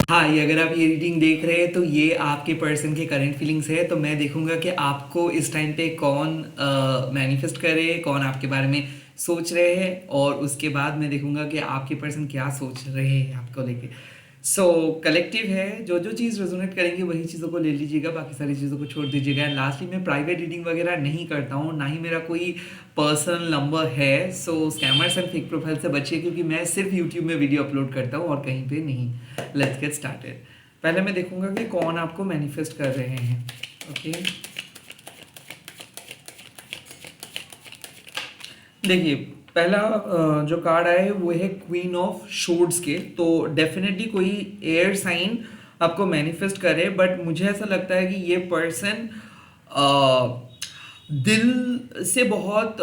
हाँ, ये अगर आप ये रीडिंग देख रहे हैं तो ये आपके पर्सन के करंट फीलिंग्स है। तो मैं देखूंगा कि आपको इस टाइम पे कौन मैनिफेस्ट कर रहे हैं, कौन आपके बारे में सोच रहे हैं, और उसके बाद मैं देखूंगा कि आपके पर्सन क्या सोच रहे हैं आपको लेके। सो कलेक्टिव है, जो जो चीज़ रेजोनेट करेंगे वही चीज़ों को ले लीजिएगा, बाकी सारी चीज़ों को छोड़ दीजिएगा। एंड लास्टली, मैं प्राइवेट रीडिंग वगैरह नहीं करता हूँ, ना ही मेरा कोई पर्सनल नंबर है। सो स्कैमर्स एंड फेक प्रोफाइल से बचिए, क्योंकि मैं सिर्फ यूट्यूब में वीडियो अपलोड करता हूँ और कहीं पे नहीं। Let's get started. पहले मैं देखूंगा कि कौन आपको मैनिफेस्ट कर रहे हैं। ओके, देखिए, पहला जो कार्ड आया है वो है क्वीन ऑफ शोर्ड्स के। तो डेफिनेटली कोई एयर साइन आपको मैनिफेस्ट करे, बट मुझे ऐसा लगता है कि ये पर्सन दिल से बहुत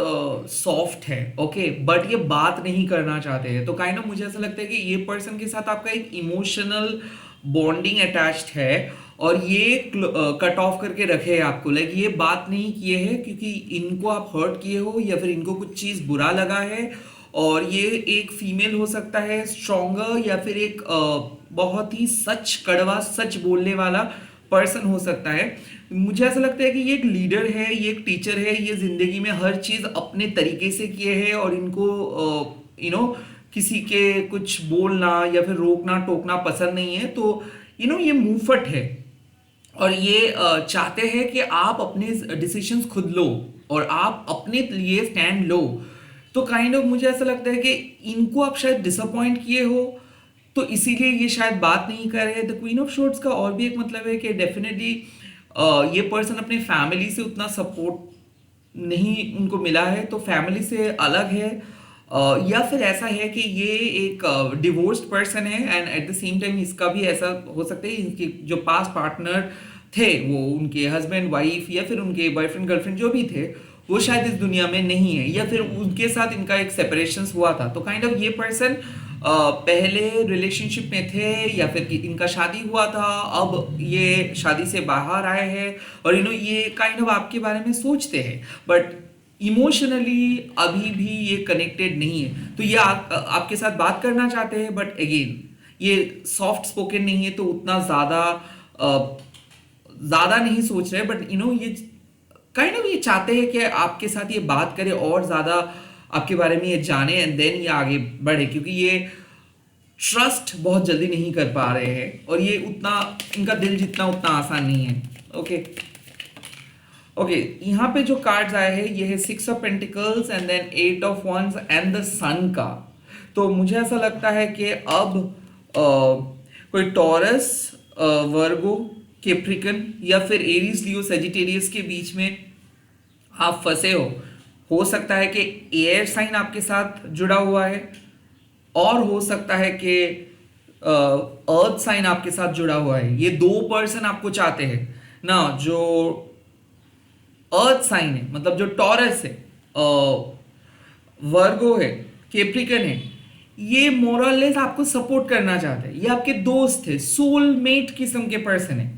सॉफ्ट है। ओके, बट ये बात नहीं करना चाहते हैं। तो काइंड ऑफ मुझे ऐसा लगता है कि ये पर्सन के साथ आपका एक इमोशनल बॉन्डिंग अटैच्ड है, और ये कट ऑफ करके रखे हैं आपको। लाइक ये बात नहीं किए हैं क्योंकि इनको आप हर्ट किए हो, या फिर इनको कुछ चीज़ बुरा लगा है। और ये एक फीमेल हो सकता है स्ट्रोंगर, या फिर एक बहुत ही सच कड़वा सच बोलने वाला पर्सन हो सकता है। मुझे ऐसा लगता है कि ये एक लीडर है, ये एक टीचर है, ये जिंदगी में हर चीज अपने तरीके से किए हैं, और इनको किसी के कुछ बोलना या फिर रोकना टोकना पसंद नहीं है। तो ये मुंहफट है, और ये चाहते हैं कि आप अपने डिसीजंस खुद लो और आप अपने लिए स्टैंड लो। तो काइंड ऑफ मुझे ऐसा लगता है कि इनको आप शायद डिसअपॉइंट किए हो, तो इसीलिए ये शायद बात नहीं कर रहे। द क्वीन ऑफ शॉर्ट्स का और भी एक मतलब है कि डेफिनेटली ये पर्सन अपने फैमिली से उतना सपोर्ट नहीं उनको मिला है, तो फैमिली से अलग है। या फिर ऐसा है कि ये एक डिवोर्स्ड पर्सन है, and eight the same time इसका भी ऐसा हो सकता है इनके जो पास्ट पार्टनर थे, वो उनके हस्बैंड वाइफ या फिर उनके बॉयफ्रेंड गर्लफ्रेंड जो भी थे, वो शायद इस दुनिया में नहीं है, या फिर उनके साथ इनका एक सेपरेशन हुआ था। तो काइंड ऑफ ये पर्सन पहले रिलेशनशिप में थे, या फिर कि इनका शादी हुआ था, अब ये शादी से बाहर आए हैं, और ये काइंड ऑफ आपके बारे में सोचते हैं, बट इमोशनली अभी भी ये कनेक्टेड नहीं है। तो ये आपके साथ बात करना चाहते हैं, बट अगेन ये सॉफ्ट स्पोकन नहीं है, तो उतना ज़्यादा नहीं सोच रहे। बट ये काइंड ऑफ ये चाहते हैं कि आपके साथ ये बात करे और ज़्यादा आपके बारे में ये जाने, एंड देन ये आगे बढ़े, क्योंकि ये ट्रस्ट बहुत जल्दी नहीं कर पा रहे हैं, और ये उतना इनका दिल जितना उतना आसान नहीं है। ओके, ओके, यहाँ पे जो कार्ड्स आए हैं ये है 6 of pentacles and then 8 of wands and the sun का। तो मुझे ऐसा लगता है कि अब कोई टॉरस, वर्गो, कैप्रिकन या फिर एरीज लियो सेजिटेरियस के बीच में आप फंसे हो सकता है कि एयर साइन आपके साथ जुड़ा हुआ है, और हो सकता है कि अर्थ साइन आपके साथ जुड़ा हुआ है। ये दो पर्सन आपको चाहते हैं ना। जो अर्थ साइन है, मतलब जो टॉरस है, वर्गो है, कैप्रिकन है, ये मोरलेस आपको सपोर्ट करना चाहते हैं। ये आपके दोस्त है, सोलमेट किस्म के पर्सन है,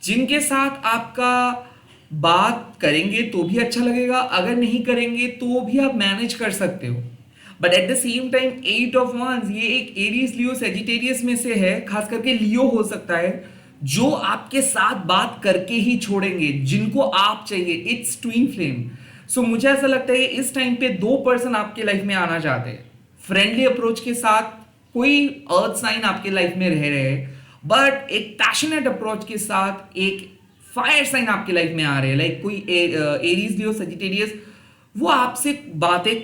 जिनके साथ आपका बात करेंगे तो भी अच्छा लगेगा, अगर नहीं करेंगे तो भी आप मैनेज कर सकते हो। But at the same time 8 of wands ये एक एरीज लियो सेजिटेरियस में से है, खास करके लियो हो सकता है, जो आपके साथ बात करके ही छोड़ेंगे, जिनको आप चाहिए। It's twin flame. सो मुझे ऐसा लगता है इस टाइम पे दो पर्सन आपके लाइफ में आना चाहते हैं, फ्रेंडली अप्रोच के साथ। कोई अर्थ साइन आपके लाइफ में रह रहे हैं, बट एक पैशनेट अप्रोच के साथ एक फायर साइन आपके लाइफ में आ रहे हैं। लाइक कोई एरीज लियो सजिटेरियस, वो आपसे बातें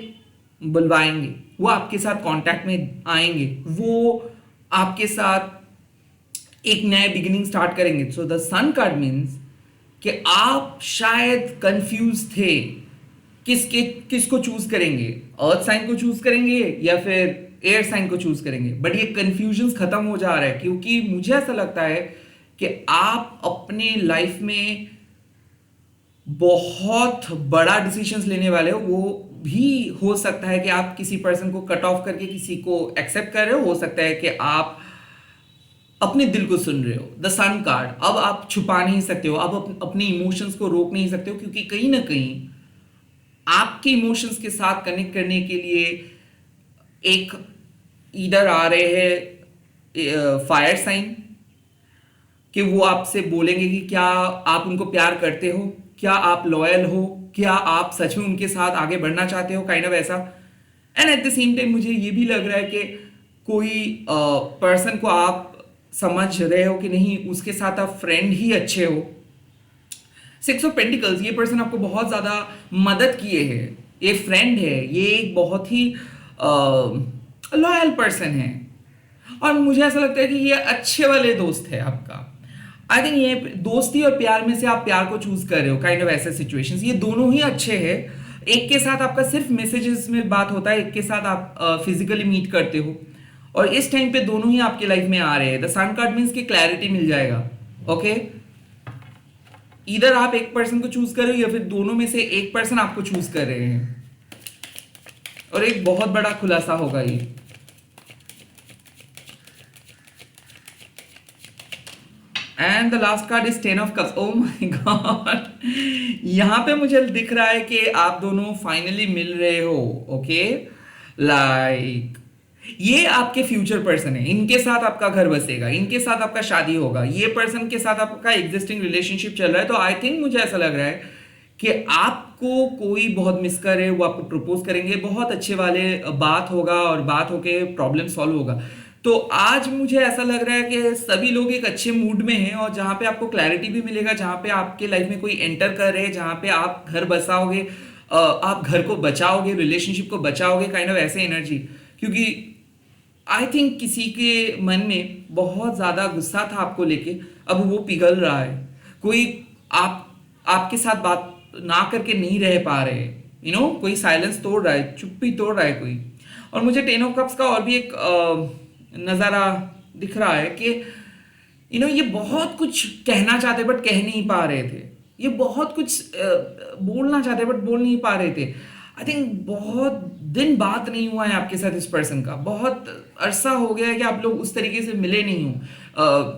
बुलवाएंगे, वो आपके साथ कांटेक्ट में आएंगे, वो आपके साथ एक नया बिगिनिंग स्टार्ट करेंगे। So the sun card means कि आप शायद कंफ्यूज थे किसको चूज करेंगे, अर्थ साइन को चूज करेंगे या फिर एयर साइन को चूज करेंगे। बट ये कंफ्यूजन खत्म हो जा रहा है, क्योंकि मुझे ऐसा लगता है कि आप अपने लाइफ में बहुत बड़ा डिसीजंस लेने वाले हो। वो भी हो सकता है कि आप किसी पर्सन को कट ऑफ करके किसी को एक्सेप्ट कर रहे हो सकता है कि आप अपने दिल को सुन रहे हो। द सन कार्ड, अब आप छुपा नहीं सकते हो, अब अपने इमोशंस को रोक नहीं सकते हो, क्योंकि कहीं ना कहीं आपके इमोशंस के साथ कनेक्ट करने के लिए एक इधर आ रहे हैं फायर साइन, कि वो आपसे बोलेंगे कि क्या आप उनको प्यार करते हो, क्या आप लॉयल हो, क्या आप सच में उनके साथ आगे बढ़ना चाहते हो, काइंड ऑफ ऐसा। And eight the same time मुझे ये भी लग रहा है कि कोई पर्सन को आप समझ रहे हो कि नहीं, उसके साथ आप फ्रेंड ही अच्छे हो। सिक्स ऑफ पेंटिकल्स, ये पर्सन आपको बहुत ज़्यादा मदद किए है, ये फ्रेंड है, ये एक बहुत ही लॉयल पर्सन है। और मुझे ऐसा लगता है कि ये अच्छे वाले दोस्त है आपका। आई थिंक ये दोस्ती और प्यार में से आप प्यार को चूज कर रहे हो, काइंड ऑफ ऐसे सिचुएशंस, ये दोनों ही अच्छे हैं। एक के साथ आपका सिर्फ मैसेजेस में बात होता है, एक के साथ आप फिजिकली मीट करते हो, और इस टाइम पे दोनों ही आपके लाइफ में आ रहे हैं। द सन कार्ड मीन्स की क्लैरिटी मिल जाएगा। ओके, इधर आप एक पर्सन को चूज कर रहे हो या फिर दोनों में से एक पर्सन आपको चूज कर रहे हैं, और एक बहुत बड़ा खुलासा होगा ये। And the last card is ten of cups. Oh my God, यहां पे मुझे दिख रहा है कि आप दोनों फाइनली मिल रहे हो। ओके, लाइक ये आपके फ्यूचर पर्सन है, इनके साथ आपका घर बसेगा, इनके साथ आपका शादी होगा, ये पर्सन के साथ आपका एग्जिस्टिंग रिलेशनशिप चल रहा है। तो आई थिंक मुझे ऐसा लग रहा है कि आपको कोई बहुत मिस करे, वो आपको प्रपोज करेंगे, बहुत अच्छे वाले बात होगा, और बात होके प्रॉब्लम सॉल्व होगा। तो आज मुझे ऐसा लग रहा है कि सभी लोग एक अच्छे मूड में हैं, और जहाँ पे आपको क्लैरिटी भी मिलेगा, जहाँ पे आपके लाइफ में कोई एंटर कर रहे हैं, जहाँ पे आप घर बसाओगे, आप घर को बचाओगे, रिलेशनशिप को बचाओगे, काइंड ऑफ ऐसे एनर्जी। क्योंकि आई थिंक किसी के मन में बहुत ज्यादा गुस्सा था आपको लेके, अब वो पिघल रहा है। कोई आप आपके साथ बात ना करके नहीं रह पा रहे, कोई साइलेंस तोड़ रहा है, चुप्पी तोड़ रहा है कोई। और मुझे टेन ऑफ कप्स का और भी एक नज़ारा दिख रहा है कि ये बहुत कुछ कहना चाहते बट कह नहीं पा रहे थे, ये बहुत कुछ बोलना चाहते बट बोल नहीं पा रहे थे। आई थिंक बहुत दिन बात नहीं हुआ है आपके साथ इस पर्सन का, बहुत अरसा हो गया है कि आप लोग उस तरीके से मिले नहीं हो,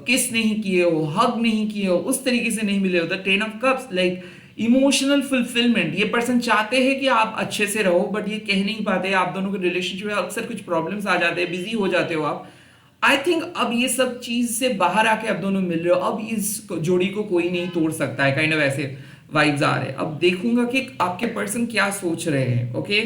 किस नहीं किए हो, हग नहीं किए हो, उस तरीके से नहीं मिले हो। The ten of cups, like emotional fulfilment, ये पर्सन चाहते हैं कि आप अच्छे से रहो बट ये कह नहीं पाते। आप दोनों के रिलेशनशिप में अक्सर कुछ प्रॉब्लम्स आ जाते हैं, बिजी हो जाते हो आप। आई थिंक अब ये सब चीज से बाहर आके आप दोनों मिल रहे हो, अब इस जोड़ी को कोई नहीं तोड़ सकता है, काइंड ऑफ ऐसे वाइब्स आ रहे हैं। अब देखूंगा कि आपके पर्सन क्या सोच रहे हैं। ओके,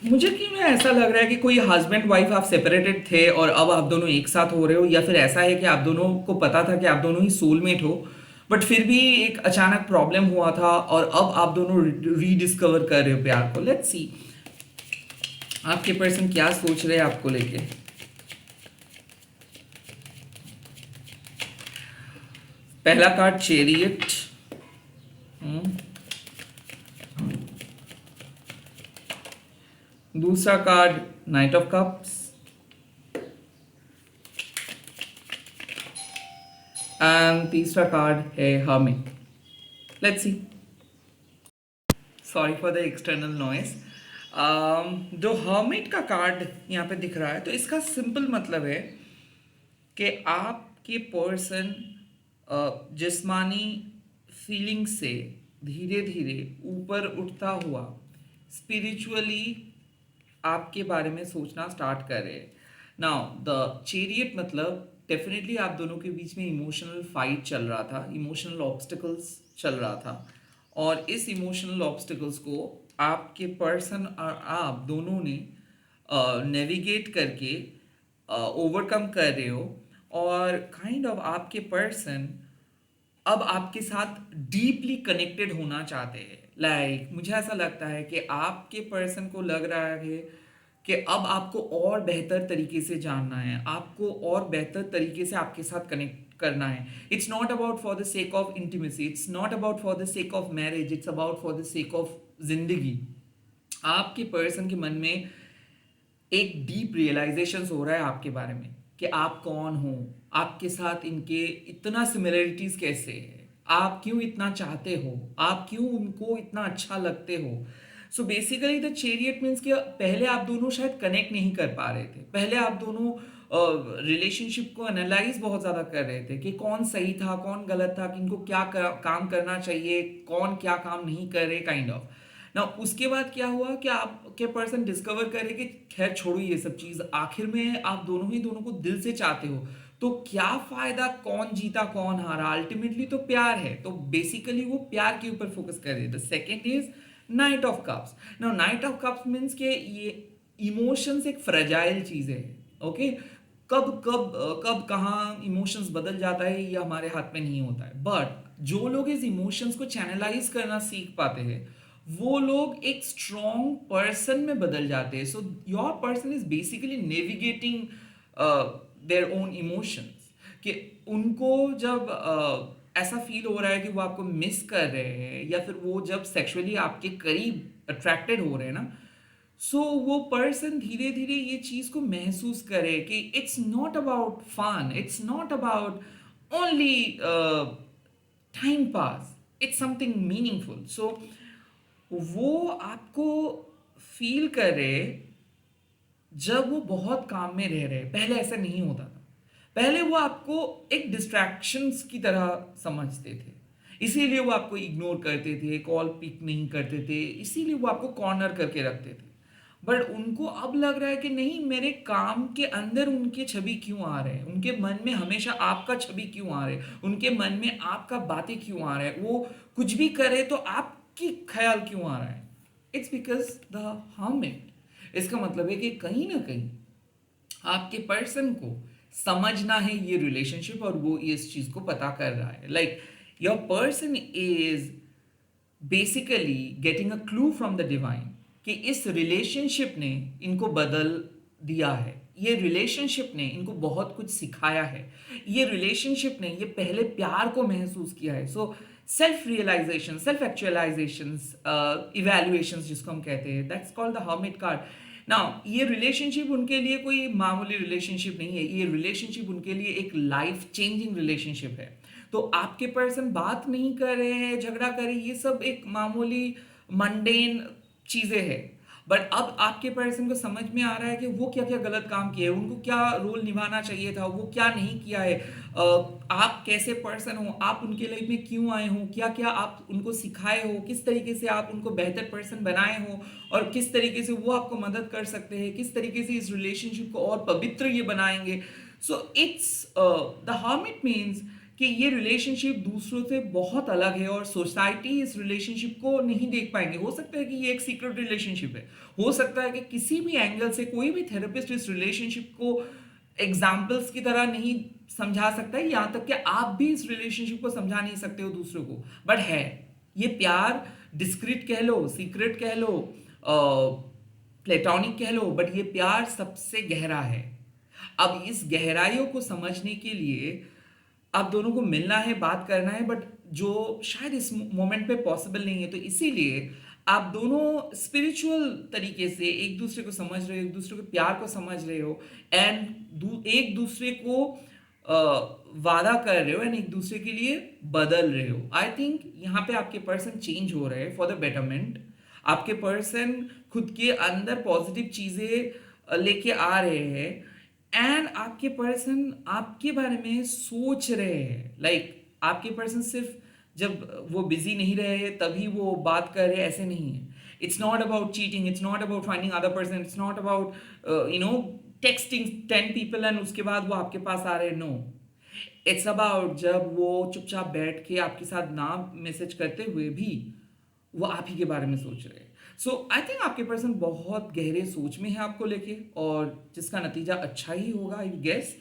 मुझे क्यों ऐसा लग रहा है कि कोई हस्बैंड वाइफ आप सेपरेटेड थे और अब आप दोनों एक साथ हो रहे हो, या फिर ऐसा है कि आप दोनों को पता था कि आप दोनों ही सोलमेट हो, बट फिर भी एक अचानक प्रॉब्लम हुआ था और अब आप दोनों रीडिस्कवर कर रहे हो प्यार को। लेट्स सी आपके पर्सन क्या सोच रहे हैं आपको लेके। पहला कार्ड चैरियट, दूसरा card night of cups, and तीसरा कार्ड है hermit. Let's see, sorry for the external noise. जो हर्मिट का कार्ड यहाँ पे दिख रहा है, तो इसका सिंपल मतलब है कि आपके पर्सन जिस्मानी फीलिंग से धीरे धीरे ऊपर उठता हुआ स्पिरिचुअली आपके बारे में सोचना स्टार्ट कर रहे हैं। नाउ द चैरियट मतलब डेफिनेटली आप दोनों के बीच में इमोशनल फाइट चल रहा था, इमोशनल ऑब्स्टिकल्स चल रहा था, और इस इमोशनल ऑब्स्टिकल्स को आपके पर्सन और आप दोनों ने नेविगेट करके ओवरकम कर रहे हो। और काइंड ऑफ आपके पर्सन अब आपके साथ डीपली कनेक्टेड होना चाहते हैं। लाइक मुझे ऐसा लगता है कि आपके पर्सन को लग रहा है कि अब आपको और बेहतर तरीके से जानना है, आपको और बेहतर तरीके से आपके साथ कनेक्ट करना है। It's not about for the sake of intimacy, it's not about for the sake of marriage, it's about for the sake of जिंदगी। आपके पर्सन के मन में एक डीप रियलाइजेशन हो रहा है आपके बारे में कि आप कौन हो, आपके साथ इनके इतना सिमिलरिटीज कैसे है, आप क्यों इतना चाहते हो, आप क्यों उनको इतना अच्छा लगते हो। So basically the chariot means कि पहले आप दोनों शायद कनेक्ट नहीं कर पा रहे थे, पहले आप दोनों रिलेशनशिप को एनालाइज बहुत ज़्यादा कर रहे थे कि कौन सही था, कौन गलत था, किनको क्या काम करना चाहिए, कौन क्या काम नहीं कर रहे, काइंड ऑफ। ना उसके बाद क्या हुआ कि आपके पर्सन डिस्कवर करे कि खैर छोड़ो ये सब चीज, आखिर में आप दोनों ही दोनों को दिल से चाहते हो, तो क्या फायदा कौन जीता कौन हारा, अल्टीमेटली तो प्यार है, तो बेसिकली वो प्यार के ऊपर फोकस कर रहे हैं। The second is night of cups. Now night of cups means के ये इमोशंस एक फ्रेजाइल चीज है, ओके। कब कब कब कहाँ इमोशंस बदल जाता है ये हमारे हाथ में नहीं होता है, बट जो लोग इस इमोशंस को चैनलाइज करना सीख पाते हैं वो लोग एक स्ट्रॉन्ग पर्सन में बदल जाते हैं। So your person is basically navigating their own emotions, कि उनको जब ऐसा फील हो रहा है कि वो आपको मिस कर रहे हैं, या फिर वो जब सेक्सुअली आपके करीब अट्रैक्टेड हो रहे हैं ना, सो वो पर्सन धीरे धीरे ये चीज को महसूस करे कि it's not about fun, it's not about only time pass, it's something meaningful. So वो आपको फील करे जब वो बहुत काम में रह रहे हैं। पहले ऐसा नहीं होता था, पहले वो आपको एक डिस्ट्रैक्शंस की तरह समझते थे, इसीलिए वो आपको इग्नोर करते थे, कॉल पिक नहीं करते थे, इसीलिए वो आपको कॉर्नर करके रखते थे। बट उनको अब लग रहा है कि नहीं, मेरे काम के अंदर उनके छवि क्यों आ रहे हैं, उनके मन में हमेशा आपका छवि क्यों आ रहे हैं, उनके मन में आपका बातें क्यों आ रहा है, वो कुछ भी करे तो आपकी ख्याल क्यों आ रहा है। It's because the hermit. इसका मतलब है कि कहीं ना कहीं आपके पर्सन को समझना है ये रिलेशनशिप, और वो इस चीज को पता कर रहा है। Like your person is basically getting a clue from the divine कि इस रिलेशनशिप ने इनको बदल दिया है, ये रिलेशनशिप ने इनको बहुत कुछ सिखाया है, ये रिलेशनशिप ने ये पहले प्यार को महसूस किया है। So self realisation, self actualisation, evaluation जिसको हम कहते हैं, that's called the hermit card. Now ये रिलेशनशिप उनके लिए कोई मामूली रिलेशनशिप नहीं है, ये रिलेशनशिप उनके लिए एक लाइफ चेंजिंग रिलेशनशिप है। तो आपके पर्सन बात नहीं कर रहे हैं, झगड़ा कर रहे हैं, ये सब एक मामूली मंडेन चीजें हैं। बट अब आपके पर्सन को समझ में आ रहा है कि वो क्या क्या गलत काम किए, उनको क्या रोल निभाना चाहिए था, वो क्या नहीं किया है। आप कैसे पर्सन हो, आप उनके लाइफ में क्यों आए हो, क्या क्या आप उनको सिखाए हो, किस तरीके से आप उनको बेहतर पर्सन बनाए हो, और किस तरीके से वो आपको मदद कर सकते हैं, किस तरीके से इस रिलेशनशिप को और पवित्र ये बनाएंगे। So it's the hermit means कि ये रिलेशनशिप दूसरों से बहुत अलग है, और सोसाइटी इस रिलेशनशिप को नहीं देख पाएंगे। हो सकता है कि ये एक सीक्रेट रिलेशनशिप है, हो सकता है कि किसी भी एंगल से कोई भी थेरेपिस्ट इस रिलेशनशिप को एग्जाम्पल्स की तरह नहीं समझा सकता है, यहाँ तक कि आप भी इस रिलेशनशिप को समझा नहीं सकते हो दूसरों को। बट है ये प्यार, डिस्क्रीट कह लो, सीक्रेट कह लो, प्लेटोनिक कह लो, बट ये प्यार सबसे गहरा है। अब इस गहराइयों को समझने के लिए आप दोनों को मिलना है, बात करना है, बट जो शायद इस मोमेंट पे पॉसिबल नहीं है, तो इसीलिए आप दोनों स्पिरिचुअल तरीके से एक दूसरे को समझ रहे हो, एक दूसरे के प्यार को समझ रहे हो, एंड एक दूसरे को वादा कर रहे हो, एंड एक दूसरे के लिए बदल रहे हो। आई थिंक यहाँ पे आपके पर्सन चेंज हो रहे हैं फॉर द बेटरमेंट। आपके पर्सन खुद के अंदर पॉजिटिव चीजें लेके आ रहे हैं, एंड आपके पर्सन आपके बारे में सोच रहे हैं। लाइक आपके पर्सन सिर्फ जब वो बिजी नहीं रहे तभी वो बात कर रहे हैं, ऐसे नहीं है। It's not about cheating, it's not about finding other person, it's not about texting 10 people and उसके बाद वो आपके पास आ रहे हैं। नो, इट्स अबाउट जब वो चुपचाप बैठ के आपके साथ ना मैसेज करते हुए भी वो आप ही के बारे में सोच रहे हैं। सो आई थिंक आपके पर्सन बहुत गहरे सोच में है आपको लेके, और जिसका नतीजा अच्छा ही होगा, आई गेस।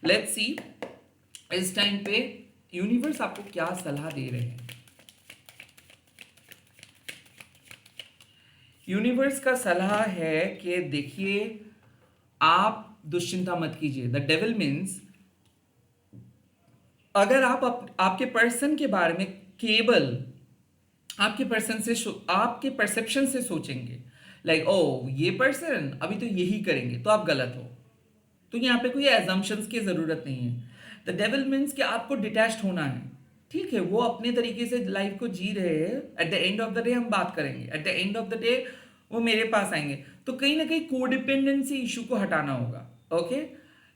लेट्स सी इस टाइम पे यूनिवर्स आपको क्या सलाह दे रहे हैं। यूनिवर्स का सलाह है कि देखिए, आप दुश्चिंता मत कीजिए। द डेविल मीन्स अगर आपके पर्सन के बारे में केवल आपके परसेप्शन से सोचेंगे, लाइक ओ ये पर्सन अभी तो यही करेंगे, तो आप गलत हो। तो यहाँ पे कोई एजम्पशंस की जरूरत नहीं है। द डेविल मीन्स कि आपको डिटैच्ड होना है। ठीक है, वो अपने तरीके से लाइफ को जी रहे हैं, at the end of the day हम बात करेंगे, at the end of the day वो मेरे पास आएंगे। तो कहीं ना कहीं कोडिपेंडेंसी इशू को हटाना होगा। ओके,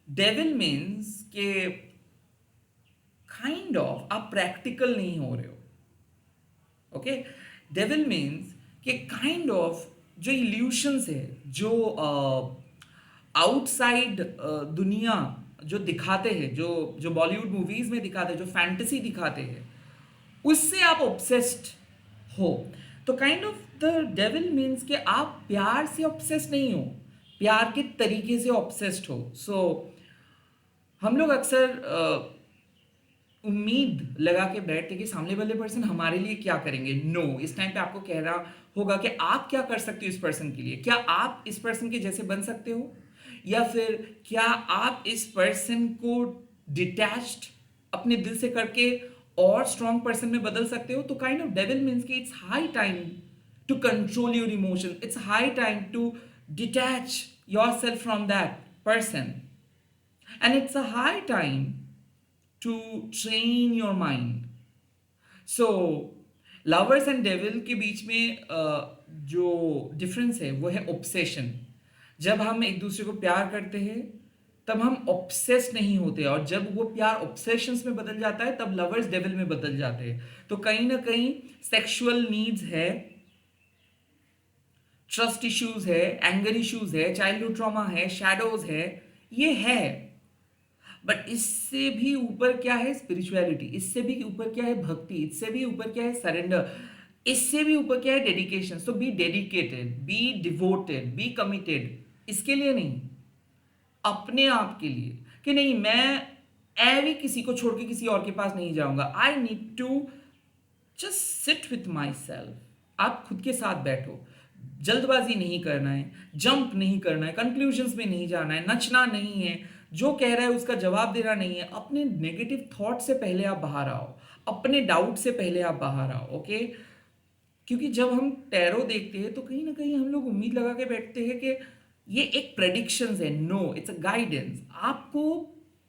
डेविल मीन्स के काइंड ऑफ आप प्रैक्टिकल नहीं हो रहे हो। ओके, डेविल मीन्स कि काइंड ऑफ जो इल्यूशंस है, जो आउटसाइड दुनिया जो दिखाते हैं, जो जो बॉलीवुड मूवीज में दिखाते हैं, जो फैंटेसी दिखाते हैं, उससे आप ऑब्सेस्ड हो। तो kind of the devil means कि आप प्यार से ऑब्सेस्ड नहीं हो, प्यार के तरीके से ऑब्सेस्ड हो। सो हम लोग अक्सर उम्मीद लगा के बैठते कि सामने वाले पर्सन हमारे लिए क्या करेंगे। नो, इस टाइम पे आपको कहना होगा कि आप क्या कर सकते हो इस पर्सन के लिए। क्या आप इस पर्सन के जैसे बन सकते हो, या फिर क्या आप इस पर्सन को डिटैच्ड अपने दिल से करके और स्ट्रॉन्ग पर्सन में बदल सकते हो। तो काइंड ऑफ डेविल मीन्स कि it's high time to control your emotion, it's high time to detach your self from that person, and it's a high time to train your mind. So lovers and devil के बीच में जो difference है वो है obsession. जब हम एक दूसरे को प्यार करते हैं तब हम ऑब्सेस नहीं होते, और जब वो प्यार ऑब्सेशंस में बदल जाता है तब लवर्स डेविल में बदल जाते हैं। तो कहीं ना कहीं सेक्सुअल नीड्स है, ट्रस्ट इश्यूज है, एंगर इश्यूज है, चाइल्डहुड ट्रॉमा है, शैडोज है, ये है। बट इससे भी ऊपर क्या है स्पिरिचुअलिटी, इससे भी ऊपर क्या है भक्ति, इससे भी ऊपर क्या है सरेंडर, इससे भी ऊपर क्या है dedication. So be dedicated, be devoted, be committed. इसके लिए नहीं, अपने आप के लिए, कि नहीं मैं ऐवी किसी को छोड़ के किसी और के पास नहीं जाऊंगा। I need to just sit with my self. आप खुद के साथ बैठो, जल्दबाजी नहीं करना है, जंप नहीं करना है, कंक्लूजन्स में नहीं जाना है, नचना नहीं है, जो कह रहा है उसका जवाब देना नहीं है। अपने नेगेटिव थॉट से पहले आप बाहर आओ, अपने डाउट से पहले आप बाहर आओ। ओके, क्योंकि जब हम टैरो देखते हैं तो कहीं ना कहीं हम लोग उम्मीद लगा के बैठते हैं कि ये एक प्रेडिक्शंस है। No, it's a guidance. आपको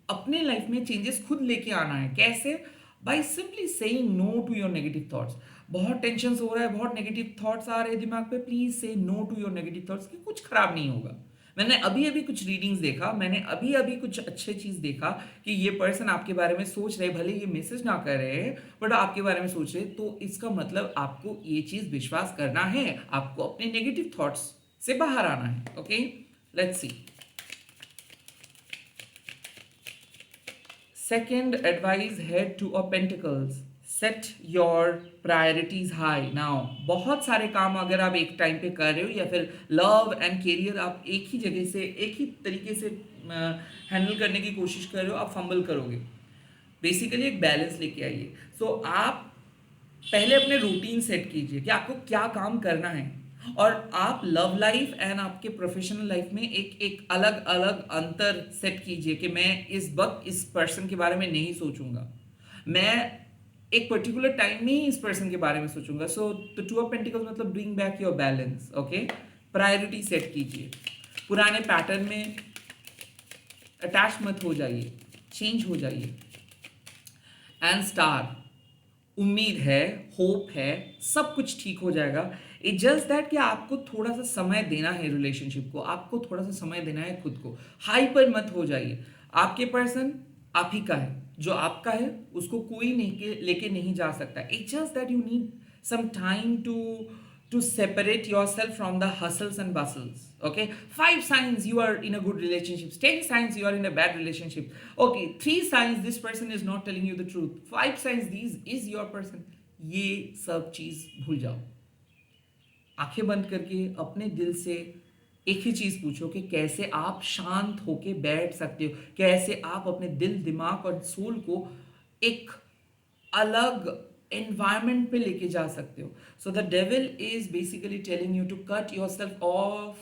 अपने लाइफ में चेंजेस खुद लेके आना है। कैसे? By simply saying no to your negative thoughts. बहुत टेंशन हो रहा है, बहुत नेगेटिव थॉट्स आ रहे हैं दिमाग पे, please say no to your negative thoughts कि कुछ खराब नहीं होगा। मैंने अभी अभी कुछ रीडिंग्स देखा, मैंने अभी अभी कुछ अच्छे चीज देखा कि ये पर्सन आपके बारे में सोच रहे, भले ये मैसेज ना कर रहे हैं बट आपके बारे में सोच रहे, तो इसका मतलब आपको ये चीज विश्वास करना है, आपको अपने नेगेटिव थॉट्स से बाहर आना है। Okay, let's see. Second advice है two of pentacles, set your priorities high now. बहुत सारे काम अगर आप एक टाइम पे कर रहे हो, या फिर लव एंड करियर आप एक ही जगह से एक ही तरीके से हैंडल करने की कोशिश कर रहे हो, आप फंबल करोगे। बेसिकली एक बैलेंस लेके आइए। सो आप पहले अपने रूटीन सेट कीजिए कि आपको क्या काम करना है, और आप लव लाइफ एंड आपके प्रोफेशनल लाइफ में एक एक अलग अलग अंतर सेट कीजिए कि मैं इस वक्त इस पर्सन के बारे में नहीं सोचूंगा, मैं एक पर्टिकुलर टाइम में ही इस पर्सन के बारे में सोचूंगा। So the two of pentacles मतलब bring back your balance. Okay, priority set कीजिए, पुराने पैटर्न में अटैच मत हो जाइए, चेंज हो जाइए। एंड स्टार, उम्मीद है, होप है, सब कुछ ठीक हो जाएगा। इट जस्ट दैट कि आपको थोड़ा सा समय देना है रिलेशनशिप को, आपको थोड़ा सा समय देना है खुद को। हाइपर मत हो जाइए। आपके पर्सन आप ही का है, जो आपका है उसको कोई नहीं लेके नहीं जा सकता। It just that you need some time to separate yourself from the hustles and bustles. Okay, 5 signs you are in a good relationship, 10 signs you are in a bad relationship. Okay, 3 signs this person is not telling you the truth, 5 signs this is your person. ये सब चीज भूल जाओ, आंखें बंद करके अपने दिल से एक ही चीज पूछो कि कैसे आप शांत होके बैठ सकते हो, कैसे आप अपने दिल, दिमाग और सोल को एक अलग एनवायरमेंट पे लेके जा सकते हो। So the devil is basically telling you to cut yourself off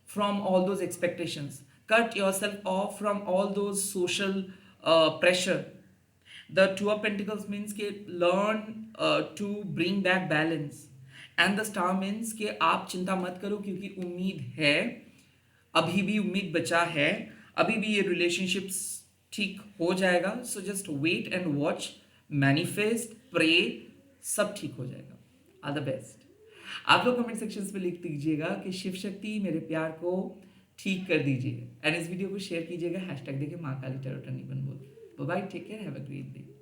from all those expectations, cut yourself off from all those social pressure. The two of pentacles means के learn to bring back balance, and the star means के आप चिंता मत करो क्योंकि उम्मीद है, अभी भी उम्मीद बचा है, अभी भी ये रिलेशनशिप्स ठीक हो जाएगा। So just wait and watch, manifest, pray, सब ठीक हो जाएगा। All the best. आप लोग कमेंट सेक्शंस में लिख दीजिएगा कि शिव शक्ति मेरे प्यार को ठीक कर दीजिए, एंड इस वीडियो को शेयर कीजिएगा, हैशटैग देके माँ काली टैरो टर्नी बन बोल। Bye bye, take care, have a great day.